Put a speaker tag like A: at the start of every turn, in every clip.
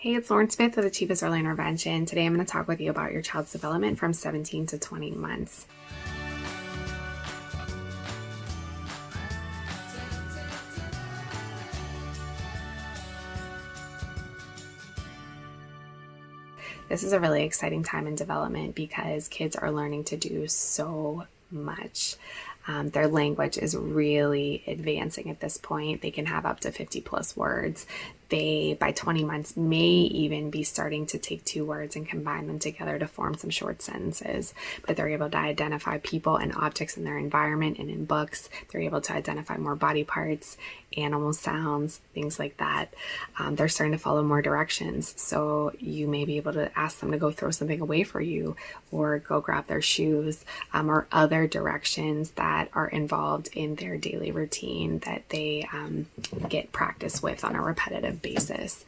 A: Hey, it's Lauren Smith with Achieva's Early Intervention. Today I'm going to talk with you about your child's development from 17 to 20 months. This is a really exciting time in development because kids are learning to do so much. Their language is really advancing at this point. They can have up to 50 plus words. They, by 20 months, may even be starting to take two words and combine them together to form some short sentences. But they're able to identify people and objects in their environment and in books. They're able to identify more body parts, animal sounds, things like that. They're starting to follow more directions. So you may be able to ask them to go throw something away for you or go grab their shoes or other directions that are involved in their daily routine that they get practice with on a repetitive basis.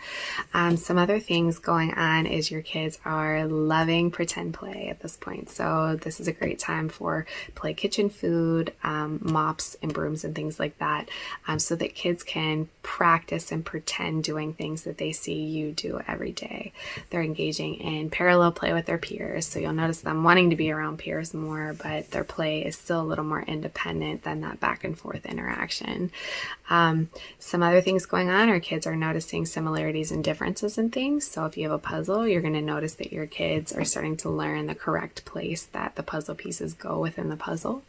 A: Some other things going on is your kids are loving pretend play at this point. So this is a great time for play kitchen food, mops and brooms and things like that, so that kids can practice and pretend doing things that they see you do every day. They're engaging in parallel play with their peers. So you'll notice them wanting to be around peers more, but their play is still a little more independent than that back and forth interaction. Some other things going on are kids are noticing similarities and differences in things. So if you have a puzzle, you're going to notice that your kids are starting to learn the correct place that the puzzle pieces go within the puzzle.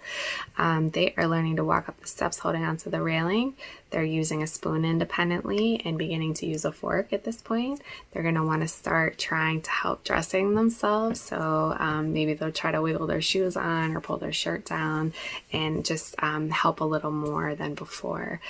A: They are learning to walk up the steps holding onto the railing. They're using a spoon independently and beginning to use a fork at this point. They're going to want to start trying to help dressing themselves. So maybe they'll try to wiggle their shoes on or pull their shirt down and just help a little more than before.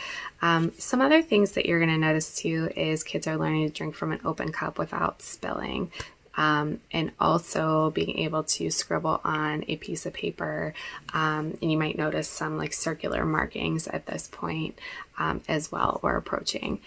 A: Some other things that you're going to notice too is kids are learning to drink from an open cup without spilling. And also being able to scribble on a piece of paper. And you might notice some like circular markings at this point as well, or approaching.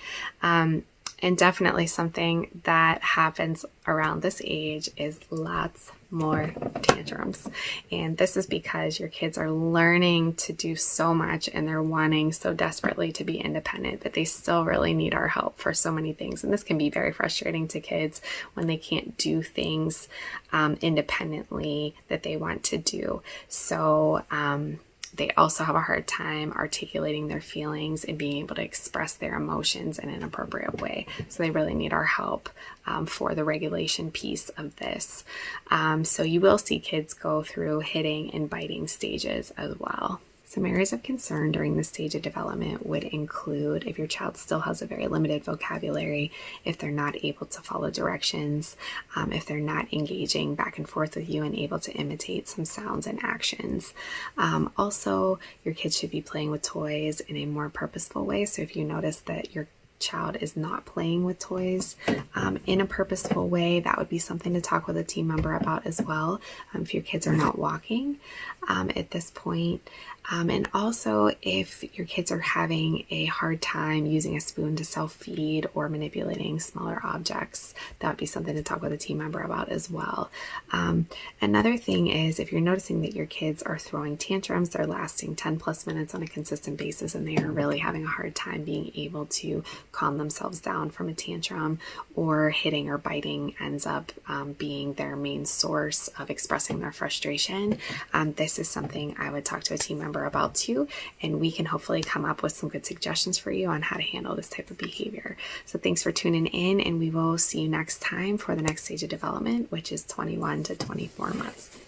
A: And definitely something that happens around this age is lots more tantrums. And this is because your kids are learning to do so much and they're wanting so desperately to be independent, but they still really need our help for so many things. And this can be very frustrating to kids when they can't do things independently that they want to do. So they also have a hard time articulating their feelings and being able to express their emotions in an appropriate way. So they really need our help for the regulation piece of this. So you will see kids go through hitting and biting stages as well. Some areas of concern during this stage of development would include if your child still has a very limited vocabulary, if they're not able to follow directions, if they're not engaging back and forth with you and able to imitate some sounds and actions. Also, your kids should be playing with toys in a more purposeful way. So if you notice that your child is not playing with toys in a purposeful way, that would be something to talk with a team member about as well. If your kids are not walking at this point. And also if your kids are having a hard time using a spoon to self-feed or manipulating smaller objects, that would be something to talk with a team member about as well. Another thing is if you're noticing that your kids are throwing tantrums, they're lasting 10 plus minutes on a consistent basis and they are really having a hard time being able to calm themselves down from a tantrum, or hitting or biting ends up being their main source of expressing their frustration. This is something I would talk to a team member about too, and we can hopefully come up with some good suggestions for you on how to handle this type of behavior. So thanks for tuning in, and we will see you next time for the next stage of development, which is 21 to 24 months.